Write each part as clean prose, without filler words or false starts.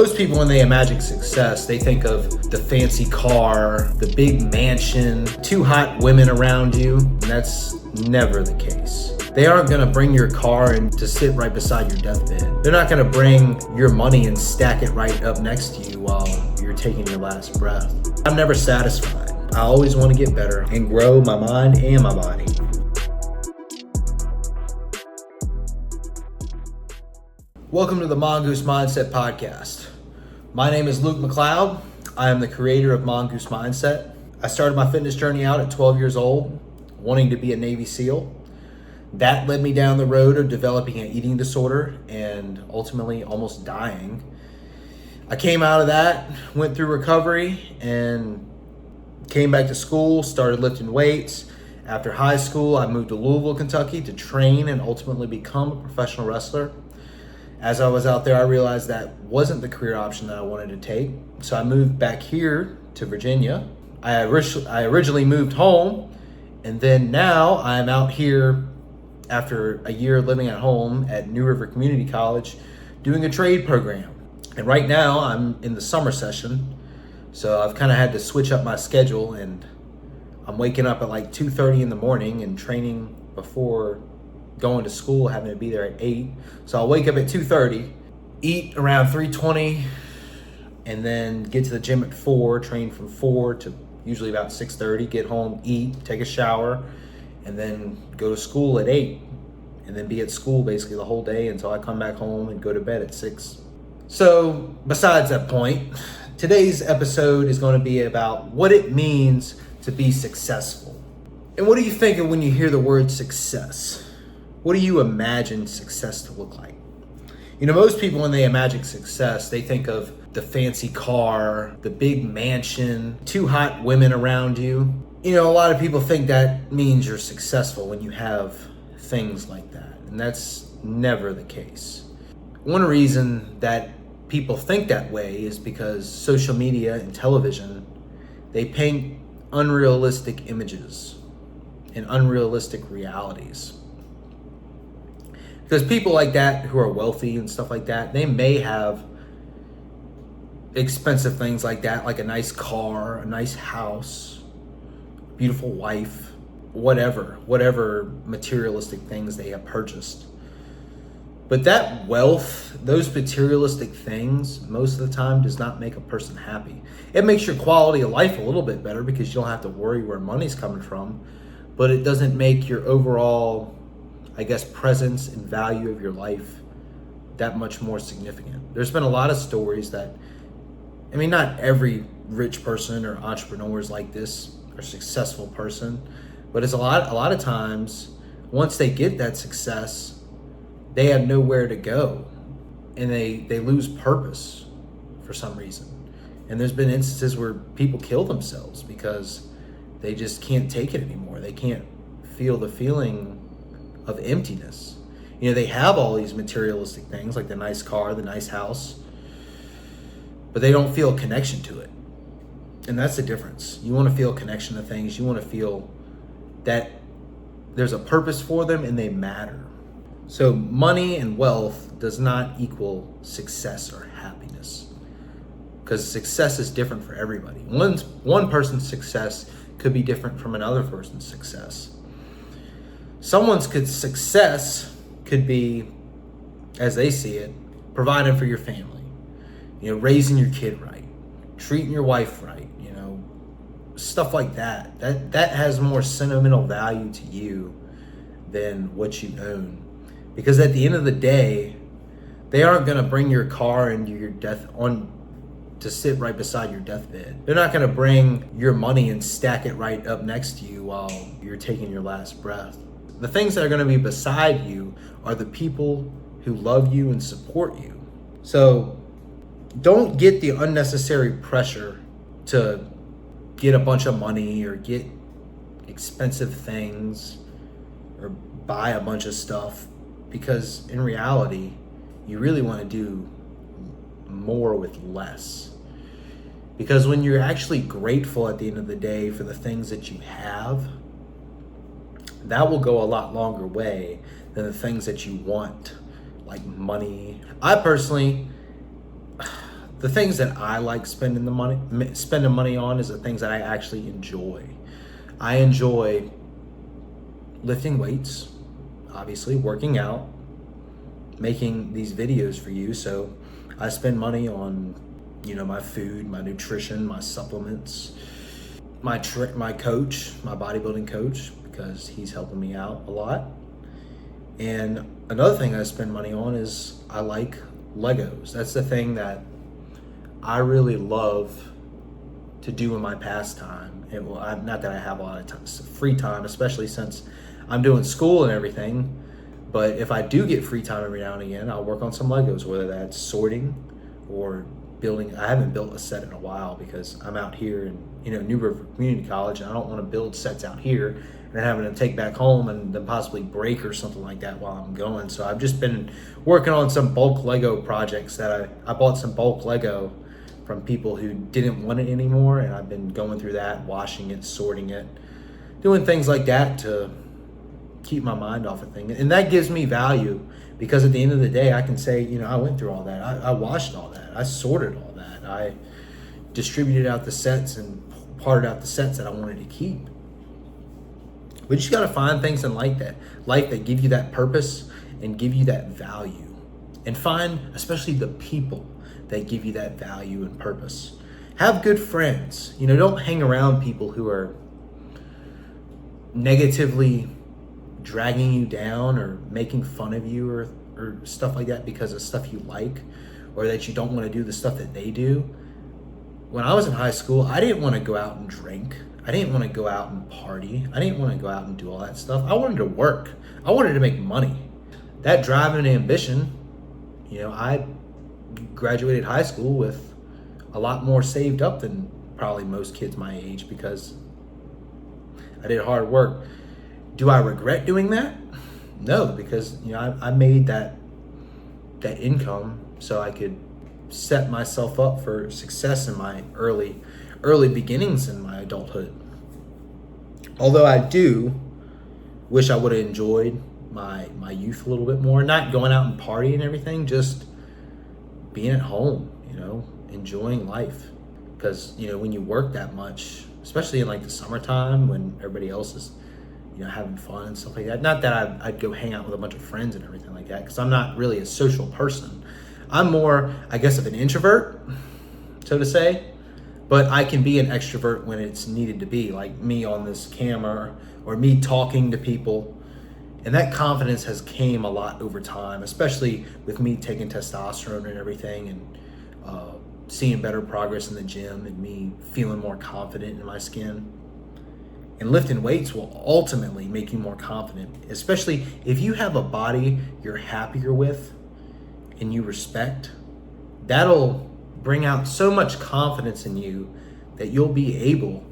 Most people, when they imagine success, they think of the fancy car, the big mansion, two hot women around you, and that's never the case. They aren't gonna bring your car and to sit right beside your deathbed. They're not gonna bring your money and stack it right up next to you while you're taking your last breath. I'm never satisfied. I always wanna get better and grow my mind and my body. Welcome to the Mongoose Mindset Podcast. My name is Luke McLeod. I am the creator of Mongoose Mindset. I started my fitness journey out at 12 years old, wanting to be a Navy SEAL. That led me down the road of developing an eating disorder and ultimately almost dying. I came out of that, went through recovery, and came back to school, started lifting weights. After high school, I moved to Louisville, Kentucky to train and ultimately become a professional wrestler. As I was out there, I realized that wasn't the career option that I wanted to take. So I moved back here to Virginia. I originally moved home, and then now I'm out here after a year living at home at New River Community College doing a trade program. And right now I'm in the summer session. So I've kind of had to switch up my schedule, and I'm waking up at like 2:30 in the morning and training before going to school, having to be there at 8. So I'll wake up at 2:30, eat around 3:20, and then get to the gym at 4, train from 4 to usually about 6:30, get home, eat, take a shower, and then go to school at 8. And then be at school basically the whole day until I come back home and go to bed at 6. So besides that point, today's episode is going to be about what it means to be successful. And what do you think of when you hear the word success? What do you imagine success to look like? You know, most people, when they imagine success, they think of the fancy car, the big mansion, two hot women around you. You know, a lot of people think that means you're successful when you have things like that, and that's never the case. One reason that people think that way is because social media and television, they paint unrealistic images and unrealistic realities. Because people like that who are wealthy and stuff like that, they may have expensive things like that, like a nice car, a nice house, beautiful wife, whatever materialistic things they have purchased. But that wealth, those materialistic things, most of the time does not make a person happy. It makes your quality of life a little bit better because you don't have to worry where money's coming from, but it doesn't make your overall, I guess, presence and value of your life that much more significant. There's been a lot of stories that, I mean, not every rich person or entrepreneur is like this or successful person, but it's a lot of times once they get that success, they have nowhere to go and they lose purpose for some reason. And there's been instances where people kill themselves because they just can't take it anymore. They can't feel the feeling of emptiness. You know, they have all these materialistic things like the nice car, the nice house, but they don't feel a connection to it. And that's the difference. You want to feel a connection to things. You want to feel that there's a purpose for them and they matter. So money and wealth does not equal success or happiness, because success is different for everybody. One person's success could be different from another person's success. Someone's success could be, as they see it, providing for your family, you know, raising your kid right, treating your wife right, you know, stuff like that. That has more sentimental value to you than what you own. Because at the end of the day, they aren't going to bring your car into your death on to sit right beside your deathbed. They're not going to bring your money and stack it right up next to you while you're taking your last breath. The things that are going to be beside you are the people who love you and support you. So don't get the unnecessary pressure to get a bunch of money or get expensive things or buy a bunch of stuff, because in reality, you really want to do more with less. Because when you're actually grateful at the end of the day for the things that you have, that will go a lot longer way than the things that you want, like money. I personally, the things that I like spending money on is the things that I actually enjoy. I enjoy lifting weights, obviously, working out, making these videos for you. So I spend money on, my food, my nutrition, my supplements, my coach, my bodybuilding coach, because he's helping me out a lot. And another thing I spend money on is I like Legos. That's the thing that I really love to do in my pastime. Not that I have a lot of time, free time, especially since I'm doing school and everything. But if I do get free time every now and again, I'll work on some Legos, whether that's sorting or building. I haven't built a set in a while because I'm out here in New River Community College, and I don't want to build sets out here and having to take back home and then possibly break or something like that while I'm going. So I've just been working on some bulk Lego projects that I bought some bulk Lego from people who didn't want it anymore, and I've been going through that, washing it, sorting it, doing things like that to keep my mind off of things. And that gives me value because at the end of the day, I can say, I went through all that. I washed all that. I sorted all that. I distributed out the sets and parted out the sets that I wanted to keep. But you just got to find things in life that give you that purpose and give you that value. And find especially the people that give you that value and purpose. Have good friends. Don't hang around people who are negatively dragging you down or making fun of you or stuff like that because of stuff you like, or that you don't want to do the stuff that they do. When I was in high school, I didn't want to go out and drink. I didn't want to go out and party. I didn't want to go out and do all that stuff. I wanted to work. I wanted to make money. That drive and ambition, I graduated high school with a lot more saved up than probably most kids my age because I did hard work. Do I regret doing that? No, because I made that income so I could set myself up for success in my early beginnings in my adulthood. Although I do wish I would have enjoyed my youth a little bit more, not going out and partying and everything, just being at home, enjoying life. Because when you work that much, especially in like the summertime when everybody else is having fun and stuff like that. Not that I'd go hang out with a bunch of friends and everything like that, because I'm not really a social person. I'm more, I guess, of an introvert, so to say, but I can be an extrovert when it's needed to be, like me on this camera or me talking to people. And that confidence has came a lot over time, especially with me taking testosterone and everything, and seeing better progress in the gym and me feeling more confident in my skin. And lifting weights will ultimately make you more confident, especially if you have a body you're happier with and you respect. That'll bring out so much confidence in you that you'll be able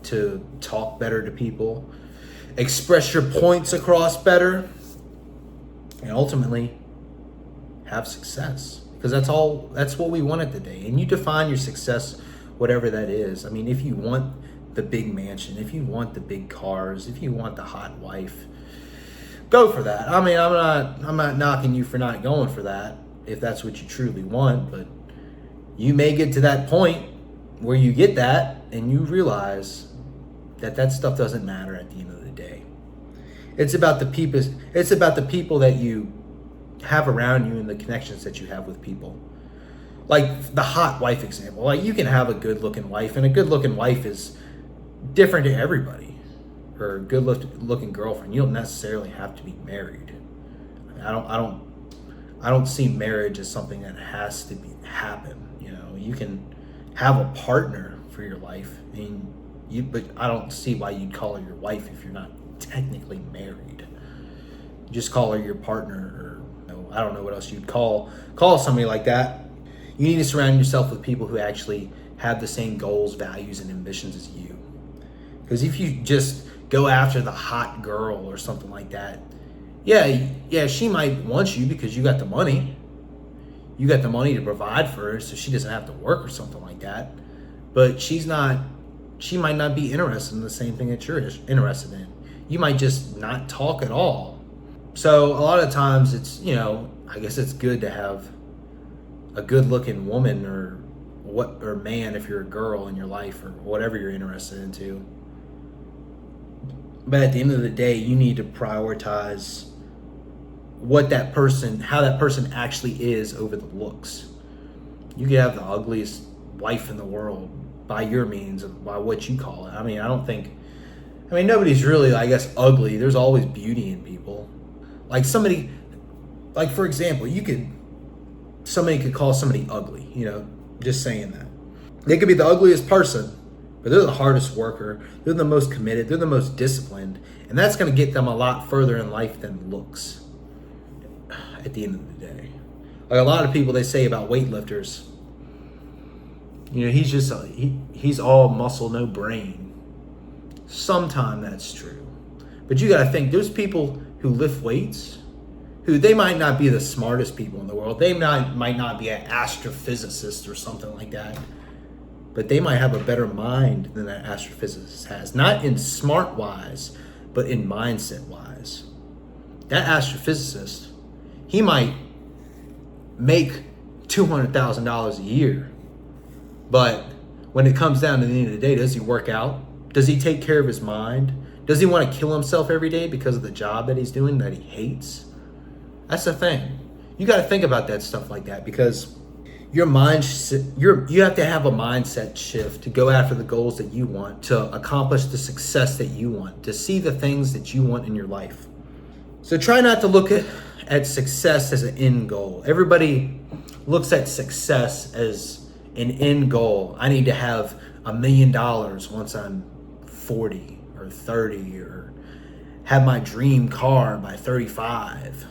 to talk better to people, express your points across better, and ultimately have success. Because that's what we want at the day. And you define your success, whatever that is. I mean, if you want the big mansion, if you want the big cars, if you want the hot wife, go for that. I mean, I'm not knocking you for not going for that if that's what you truly want, but you may get to that point where you get that and you realize that stuff doesn't matter at the end of the day. It's about the people that you have around you and the connections that you have with people. Like the hot wife example. Like, you can have a good looking wife, and a good looking wife is different to everybody, or a good looking girlfriend. You don't necessarily have to be married. I don't see marriage as something that has to happen. You can have a partner for your life, but I don't see why you'd call her your wife if you're not technically married. Just call her your partner, or I don't know what else you'd call somebody like that. You need to surround yourself with people who actually have the same goals, values, and ambitions as you. Because if you just go after the hot girl or something like that, yeah, she might want you because you got the money. You got the money to provide for her, so she doesn't have to work or something like that. But she might not be interested in the same thing that you're interested in. You might just not talk at all. So a lot of times it's, I guess it's good to have a good looking woman or or man if you're a girl in your life or whatever you're interested into. But at the end of the day, you need to prioritize how that person actually is over the looks. You could have the ugliest wife in the world by your means, by what you call it. I mean, nobody's really, I guess, ugly. There's always beauty in people. Like for example, somebody could call somebody ugly, just saying that. They could be the ugliest person, but they're the hardest worker. They're the most committed. They're the most disciplined. And that's going to get them a lot further in life than looks at the end of the day. Like a lot of people, they say about weightlifters, he's all muscle, no brain. Sometimes that's true. But you got to think, those people who lift weights, who they might not be the smartest people in the world. They might not be an astrophysicist or something like that. But they might have a better mind than that astrophysicist has. Not in smart wise, but in mindset wise. That astrophysicist, he might make $200,000 a year. But when it comes down to the end of the day, does he work out? Does he take care of his mind? Does he want to kill himself every day because of the job that he's doing that he hates? That's the thing. You got to think about that stuff like that, because you have to have a mindset shift to go after the goals that you want, to accomplish the success that you want, to see the things that you want in your life. So try not to look at success as an end goal. Everybody looks at success as an end goal. I need to have $1 million once I'm 40 or 30, or have my dream car by 35.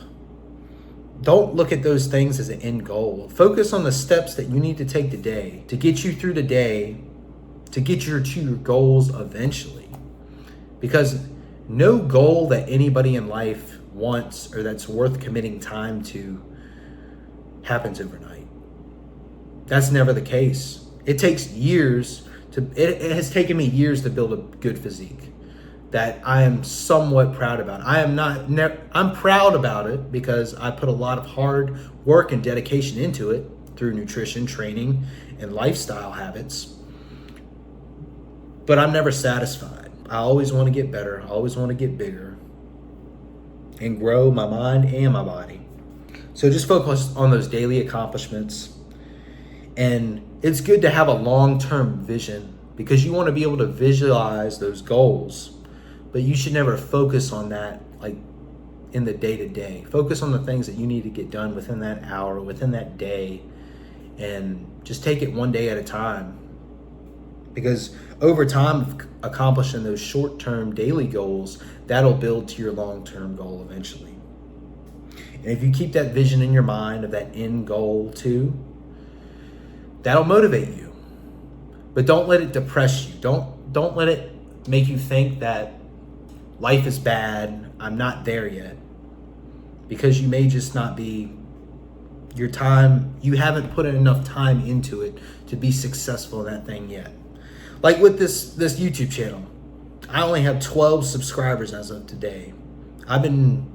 Don't look at those things as an end goal. Focus on the steps that you need to take today to get you through the day, to get you to your goals eventually. Because no goal that anybody in life wants or that's worth committing time to happens overnight. That's never the case. It takes years it has taken me years to build a good physique that I am somewhat proud about. I'm proud about it because I put a lot of hard work and dedication into it through nutrition, training, and lifestyle habits. But I'm never satisfied. I always want to get better. I always want to get bigger and grow my mind and my body. So just focus on those daily accomplishments. And it's good to have a long-term vision because you want to be able to visualize those goals. But you should never focus on that like in the day-to-day. Focus on the things that you need to get done within that hour, within that day, and just take it one day at a time. Because over time, accomplishing those short-term daily goals, that'll build to your long-term goal eventually. And if you keep that vision in your mind of that end goal too, that'll motivate you. But don't let it depress you. Don't let it make you think that life is bad, I'm not there yet. Because you may just not be, you haven't put enough time into it to be successful in that thing yet. Like with this YouTube channel, I only have 12 subscribers as of today. I've been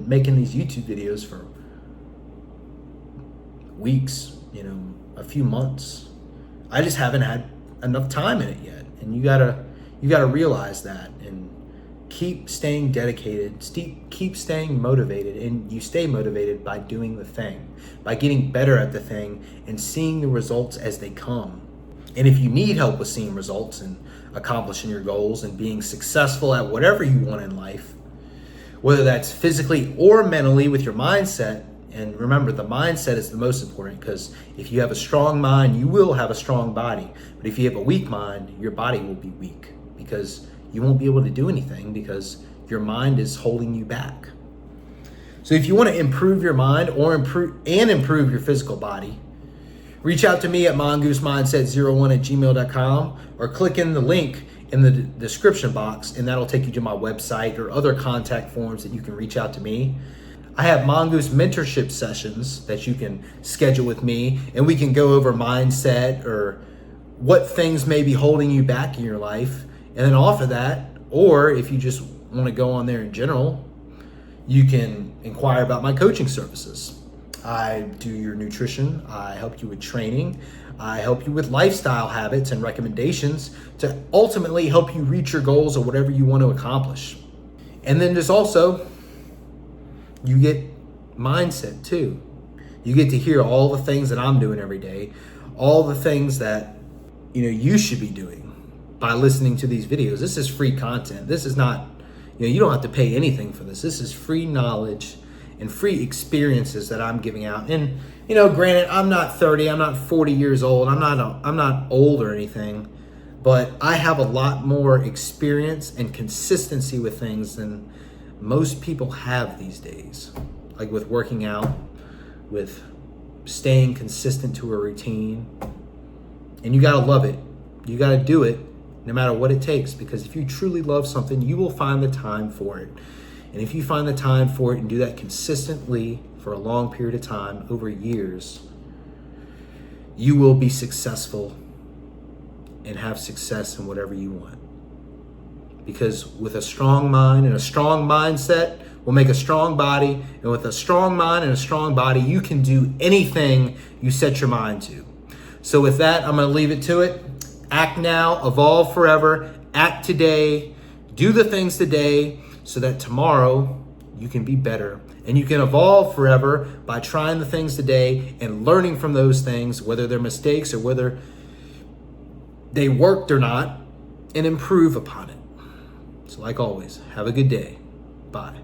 making these YouTube videos for weeks, a few months. I just haven't had enough time in it yet. And you gotta realize that and keep staying dedicated, keep staying motivated, and you stay motivated by doing the thing, by getting better at the thing and seeing the results as they come. And if you need help with seeing results and accomplishing your goals and being successful at whatever you want in life, whether that's physically or mentally with your mindset, and remember, the mindset is the most important, because if you have a strong mind, you will have a strong body. But if you have a weak mind, your body will be weak because you won't be able to do anything because your mind is holding you back. So if you want to improve your mind or improve your physical body, reach out to me at mongoosemindset01@gmail.com or click in the link in the description box, and that'll take you to my website or other contact forms that you can reach out to me. I have Mongoose mentorship sessions that you can schedule with me, and we can go over mindset or what things may be holding you back in your life. And then off of that, or if you just want to go on there in general, you can inquire about my coaching services. I do your nutrition. I help you with training. I help you with lifestyle habits and recommendations to ultimately help you reach your goals or whatever you want to accomplish. And then there's also, you get mindset too. You get to hear all the things that I'm doing every day, all the things that you should be doing by listening to these videos. This is free content. This is not, you don't have to pay anything for this. This is free knowledge and free experiences that I'm giving out. And granted, I'm not 30, I'm not 40 years old, I'm not old or anything, but I have a lot more experience and consistency with things than most people have these days. Like with working out, with staying consistent to a routine. And you gotta love it. You gotta do it no matter what it takes, because if you truly love something, you will find the time for it. And if you find the time for it and do that consistently for a long period of time, over years, you will be successful and have success in whatever you want. Because with a strong mind and a strong mindset will make a strong body. And with a strong mind and a strong body, you can do anything you set your mind to. So with that, I'm going to leave it to it. Act now, evolve forever, act today, do the things today so that tomorrow you can be better. And you can evolve forever by trying the things today and learning from those things, whether they're mistakes or whether they worked or not, and improve upon it. So like always, have a good day. Bye.